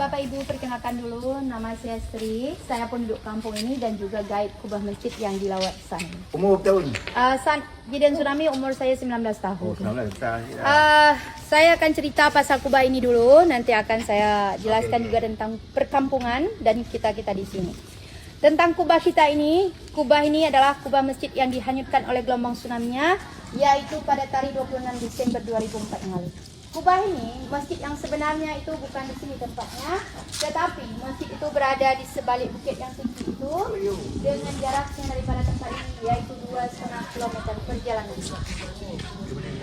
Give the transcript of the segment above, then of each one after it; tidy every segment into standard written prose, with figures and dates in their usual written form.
Bapak Ibu, perkenalkan dulu, nama saya Sri. Saya penduduk kampung ini dan juga guide kubah masjid yang dilawat sana. Umur berapa tahun? Kejadian tsunami umur saya 19 tahun. Oh, 19 tahun. Saya akan cerita pasal kubah ini dulu, nanti akan saya jelaskan juga tentang perkampungan dan kita-kita di sini. Tentang kubah kita ini, kubah ini adalah kubah masjid yang dihanyutkan oleh gelombang tsunami-nya, yaitu pada tarikh 26 Desember 2004 yang lalu. Kubah ini, masjid yang sebenarnya itu bukan di sini tempatnya, tetapi masjid itu berada di sebalik bukit yang tinggi itu dengan jaraknya daripada tempat ini yaitu 2,5 km perjalanan.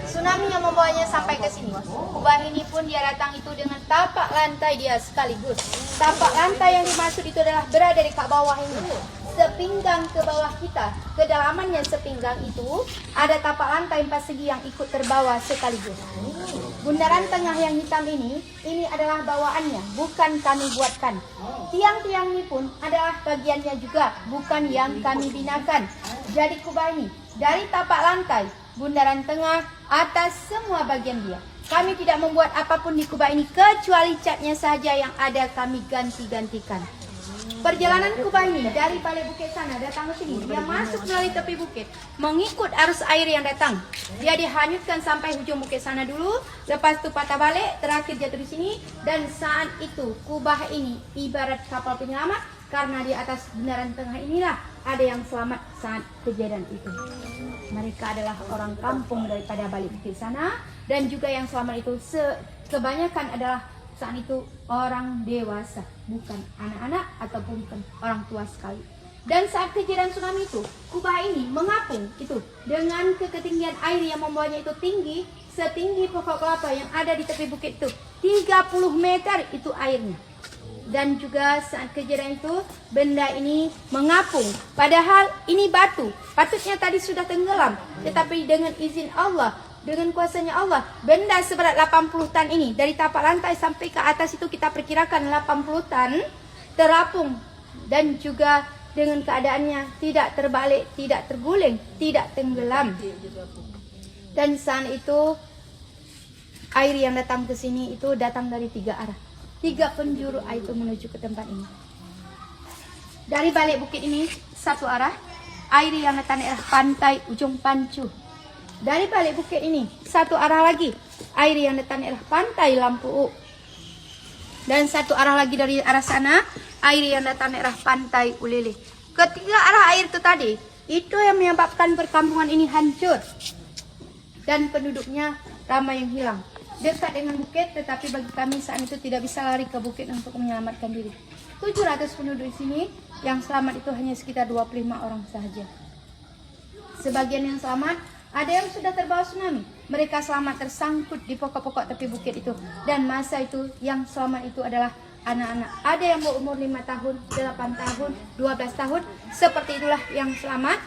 Tsunami yang membawanya sampai ke sini. Kubah ini pun dia datang itu dengan tapak lantai dia sekaligus. Tapak lantai yang dimaksud itu adalah berada di bawah ini. Sepinggang ke bawah kita, kedalamannya sepinggang itu ada tapak lantai persegi yang ikut terbawa sekaligus. Bundaran tengah yang hitam ini adalah bawaannya, bukan kami buatkan. Tiang-tiang ini pun adalah bagiannya juga, bukan yang kami binakan. Jadi kubah ini dari tapak lantai, bundaran tengah, atas semua bagian dia. Kami tidak membuat apapun di kubah ini kecuali catnya saja yang ada kami ganti-gantikan. Perjalanan kubah ini dari balik bukit sana datang ke sini, dia masuk melalui tepi bukit, mengikut arus air yang datang. Dia dihanyutkan sampai ujung bukit sana dulu, lepas itu patah balik, terakhir jatuh di sini. Dan saat itu kubah ini ibarat kapal penyelamat, karena di atas bundaran tengah inilah ada yang selamat saat kejadian itu. Mereka adalah orang kampung daripada balik bukit sana, dan juga yang selamat itu kebanyakan adalah saat itu orang dewasa, bukan anak-anak ataupun bukan orang tua sekali. Dan saat kejadian tsunami itu, kubah ini mengapung itu dengan ketinggian air yang membawanya itu tinggi, setinggi pokok kelapa yang ada di tepi bukit itu, 30 meter itu airnya. Dan juga saat kejadian itu, benda ini mengapung. Padahal ini batu, patutnya tadi sudah tenggelam, tetapi dengan izin Allah, dengan kuasanya Allah, benda seberat 80 tan ini dari tapak lantai sampai ke atas itu kita perkirakan 80 tan terapung, dan juga dengan keadaannya tidak terbalik, tidak terguling, tidak tenggelam. Dan saat itu air yang datang ke sini itu datang dari 3 arah. 3 penjuru air itu menuju ke tempat ini. Dari balik bukit ini 1 arah, air yang datang dari pantai ujung Pancu. Dari balik bukit ini 1 arah lagi, air yang datang dari pantai Lampu. Dan 1 arah lagi dari arah sana, air yang datang dari pantai Ulele. Ketiga arah air itu tadi, itu yang menyebabkan perkampungan ini hancur. Dan penduduknya ramai yang hilang. Dekat dengan bukit, tetapi bagi kami saat itu tidak bisa lari ke bukit untuk menyelamatkan diri. 700 penduduk di sini, yang selamat itu hanya sekitar 25 orang saja. Sebagian yang selamat, ada yang sudah terbawa tsunami. Mereka selamat tersangkut di pokok-pokok tepi bukit itu. Dan masa itu yang selamat itu adalah anak-anak. Ada yang berumur 5 tahun, 8 tahun, 12 tahun. Seperti itulah yang selamat.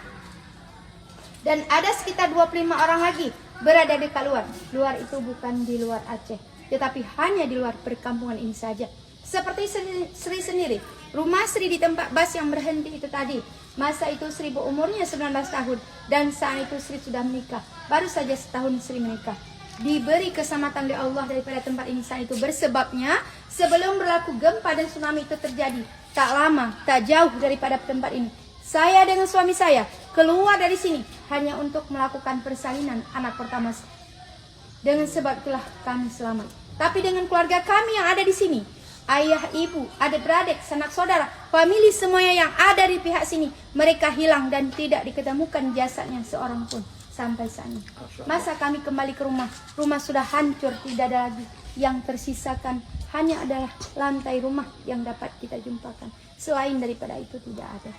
Dan ada sekitar 25 orang lagi berada dekat luar. Luar itu bukan di luar Aceh, tetapi hanya di luar perkampungan ini saja. Seperti Sri sendiri, rumah Sri di tempat bas yang berhenti itu tadi. Masa itu Sri berumurnya 19 tahun dan saat itu Sri sudah menikah. Baru saja setahun Sri menikah. Diberi keselamatan oleh Allah daripada tempat ini saat itu. Bersebabnya sebelum berlaku gempa dan tsunami itu terjadi, tak lama, tak jauh daripada tempat ini, saya dengan suami saya keluar dari sini hanya untuk melakukan persalinan anak pertama. Dengan sebab itulah kami selamat. Tapi dengan keluarga kami yang ada di sini, ayah, ibu, adik-beradik, sanak saudara, famili semuanya yang ada di pihak sini, mereka hilang dan tidak diketemukan jasadnya seorang pun sampai saat ini. Masa kami kembali ke rumah, rumah sudah hancur, tidak ada lagi. Yang tersisakan hanya adalah lantai rumah yang dapat kita jumpakan. Selain daripada itu tidak ada.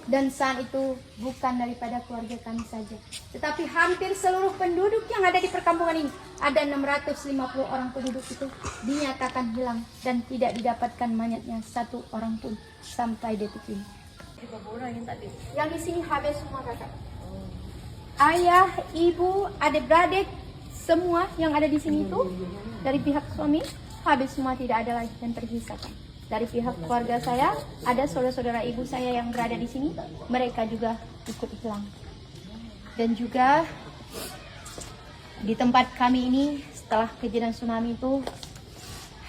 Dan saat itu bukan daripada keluarga kami saja, tetapi hampir seluruh penduduk yang ada di perkampungan ini. Ada 650 orang penduduk itu dinyatakan hilang dan tidak didapatkan mayatnya 1 orang pun sampai detik ini. Yang di sini habis semua kakak. Ayah, ibu, adik-beradik, semua yang ada di sini itu dari pihak suami habis semua, tidak ada lagi yang tersisakan. Dari pihak keluarga saya, ada saudara-saudara ibu saya yang berada di sini, mereka juga ikut hilang. Dan juga di tempat kami ini, setelah kejadian tsunami itu,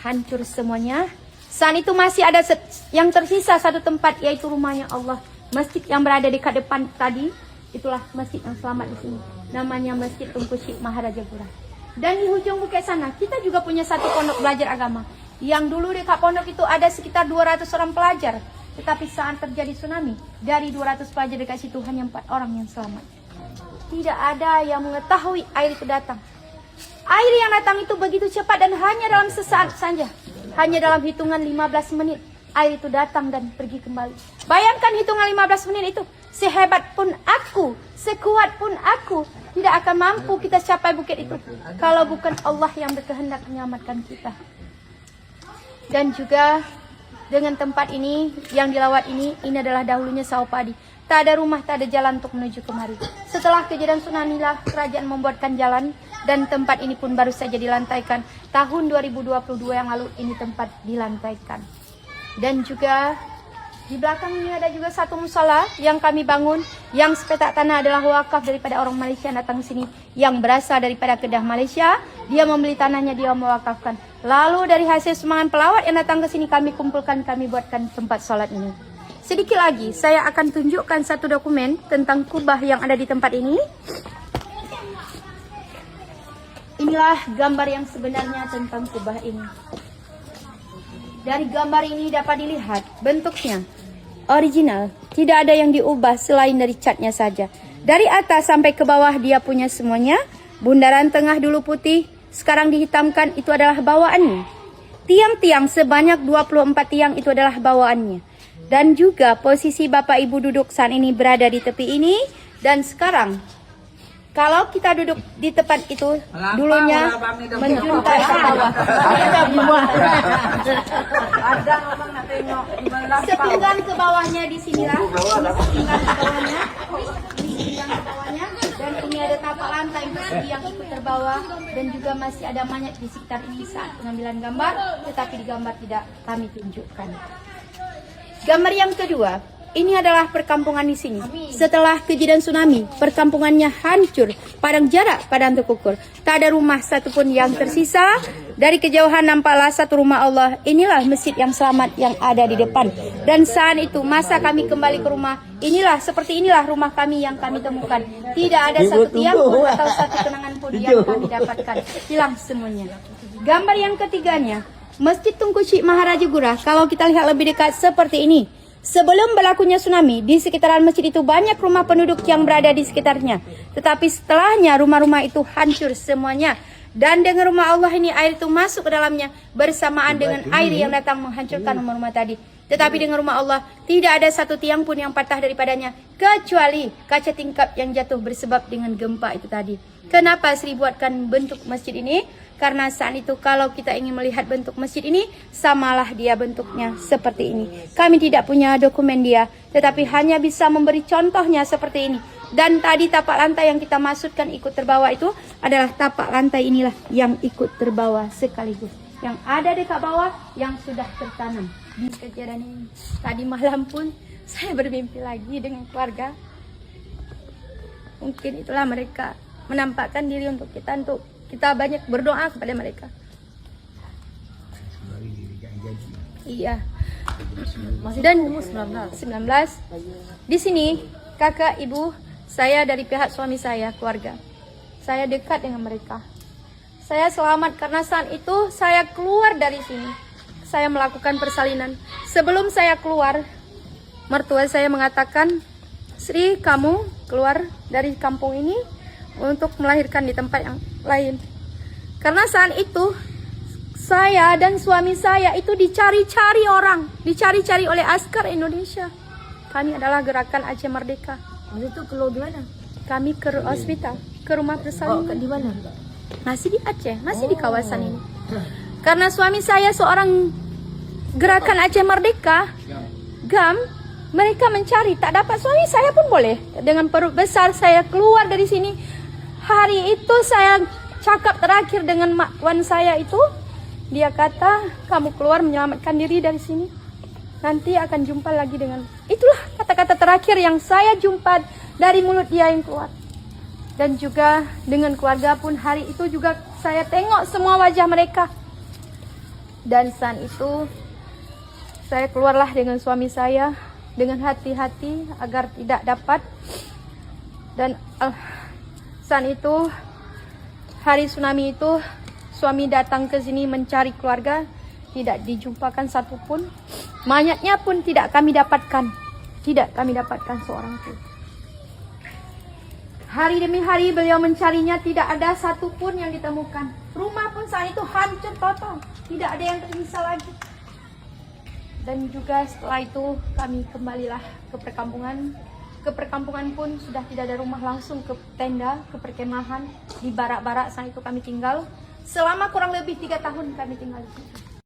hancur semuanya. Saat itu masih ada yang tersisa satu tempat, yaitu rumahnya Allah. Masjid yang berada dekat depan tadi, itulah masjid yang selamat di sini. Namanya Masjid Tunku Syekh Maharajapura. Dan di ujung bukit sana, kita juga punya satu pondok belajar agama. Yang dulu dekat pondok itu ada sekitar 200 orang pelajar. Tetapi saat terjadi tsunami, dari 200 pelajar dekat situ hanya 4 orang yang selamat. Tidak ada yang mengetahui air itu datang. Air yang datang itu begitu cepat dan hanya dalam sesaat saja. Hanya dalam hitungan 15 menit air itu datang dan pergi kembali. Bayangkan hitungan 15 menit itu. Sehebat pun aku, sekuat pun aku, tidak akan mampu kita capai bukit itu kalau bukan Allah yang berkehendak menyelamatkan kita. Dan juga dengan tempat ini yang dilawat ini adalah dahulunya sawah padi. Tak ada rumah, tak ada jalan untuk menuju kemari. Setelah kejadian tsunami lah kerajaan membuatkan jalan dan tempat ini pun baru saja dilantaikan. Tahun 2022 yang lalu ini tempat dilantaikan. Dan juga di belakang ini ada juga satu musola yang kami bangun, yang sepetak tanah adalah wakaf daripada orang Malaysia yang datang ke sini, yang berasal daripada Kedah Malaysia. Dia membeli tanahnya, dia mewakafkan. Lalu dari hasil sumbangan pelawat yang datang ke sini kami kumpulkan, kami buatkan tempat sholat ini. Sedikit lagi saya akan tunjukkan satu dokumen tentang kubah yang ada di tempat ini. Inilah gambar yang sebenarnya tentang kubah ini. Dari gambar ini dapat dilihat bentuknya original, tidak ada yang diubah selain dari catnya saja. Dari atas sampai ke bawah dia punya semuanya. Bundaran tengah dulu putih, sekarang dihitamkan, itu adalah bawaannya. Tiang-tiang sebanyak 24 tiang itu adalah bawaannya. Dan juga posisi Bapak Ibu duduk saat ini berada di tepi ini. Dan sekarang kalau kita duduk di tempat itu, dulunya menjuntai ke bawah. Sepinggang ke bawahnya di sinilah. Sepinggang ke bawahnya. Sepinggang ke bawahnya. Dan ini ada tapak lantai persegi yang ikut terbawa. Dan juga masih ada mayat di sekitar ini saat pengambilan gambar. Tetapi di gambar tidak kami tunjukkan. Gambar yang kedua. Ini adalah perkampungan di sini. Setelah kejadian tsunami, perkampungannya hancur, padang jarak, padang terkukur. Tak ada rumah satupun yang tersisa. Dari kejauhan nampaklah satu rumah Allah. Inilah masjid yang selamat yang ada di depan. Dan saat itu masa kami kembali ke rumah, seperti inilah rumah kami yang kami temukan. Tidak ada satu tiang pun atau satu kenangan pun yang kami dapatkan. Hilang semuanya. Gambar yang ketiganya, Masjid Tunku Syekh Maharajapura. Kalau kita lihat lebih dekat seperti ini. Sebelum berlakunya tsunami, di sekitaran masjid itu banyak rumah penduduk yang berada di sekitarnya. Tetapi setelahnya rumah-rumah itu hancur semuanya. Dan dengan rumah Allah ini air itu masuk ke dalamnya bersamaan dengan air yang datang menghancurkan rumah-rumah tadi. Tetapi dengan rumah Allah tidak ada satu tiang pun yang patah daripadanya, kecuali kaca tingkap yang jatuh bersebab dengan gempa itu tadi. Kenapa Sri buatkan bentuk masjid ini? Karena saat itu kalau kita ingin melihat bentuk masjid ini, samalah dia bentuknya seperti ini. Kami tidak punya dokumen dia, tetapi hanya bisa memberi contohnya seperti ini. Dan tadi tapak lantai yang kita maksudkan ikut terbawa itu adalah tapak lantai inilah yang ikut terbawa sekaligus. Yang ada dekat bawah yang sudah tertanam di kejadian ini. Tadi malam pun saya bermimpi lagi dengan keluarga. Mungkin itulah mereka menampakkan diri untuk kita banyak berdoa kepada mereka. Iya. Dan 19. Di sini kakak, ibu, saya dari pihak suami saya, keluarga. Saya dekat dengan mereka. Saya selamat karena saat itu saya keluar dari sini. Saya melakukan persalinan. Sebelum saya keluar, mertua saya mengatakan, "Sri, kamu keluar dari kampung ini untuk melahirkan di tempat yang lain." Karena saat itu saya dan suami saya itu dicari-cari orang, dicari-cari oleh askar Indonesia. Kami adalah gerakan Aceh Merdeka. Waktu itu keluar di mana? Kami ke hospital, ke rumah persalinan. Di mana? Masih di Aceh, masih di kawasan ini. Karena suami saya seorang gerakan Aceh Merdeka, GAM, mereka mencari, tak dapat. Suami saya pun boleh. Dengan perut besar saya keluar dari sini. Hari itu saya cakap terakhir dengan mak wan saya itu. Dia kata, kamu keluar menyelamatkan diri dari sini. Nanti akan jumpa lagi dengan... Itulah kata-kata terakhir yang saya jumpa dari mulut dia yang keluar. Dan juga dengan keluarga pun hari itu juga saya tengok semua wajah mereka. Dan saat itu saya keluarlah dengan suami saya dengan hati-hati agar tidak dapat. Dan saat itu hari tsunami itu suami datang ke sini mencari keluarga, tidak dijumpakan satupun. Mayatnya pun tidak kami dapatkan. Tidak kami dapatkan seorang pun. Hari demi hari beliau mencarinya, tidak ada satupun yang ditemukan. Rumah pun saat itu hancur total, tidak ada yang tersisa lagi. Dan juga setelah itu kami kembalilah ke perkampungan. Ke perkampungan pun sudah tidak ada rumah, langsung ke tenda, ke perkemahan, di barak-barak saat itu kami tinggal. Selama kurang lebih 3 tahun kami tinggal di situ.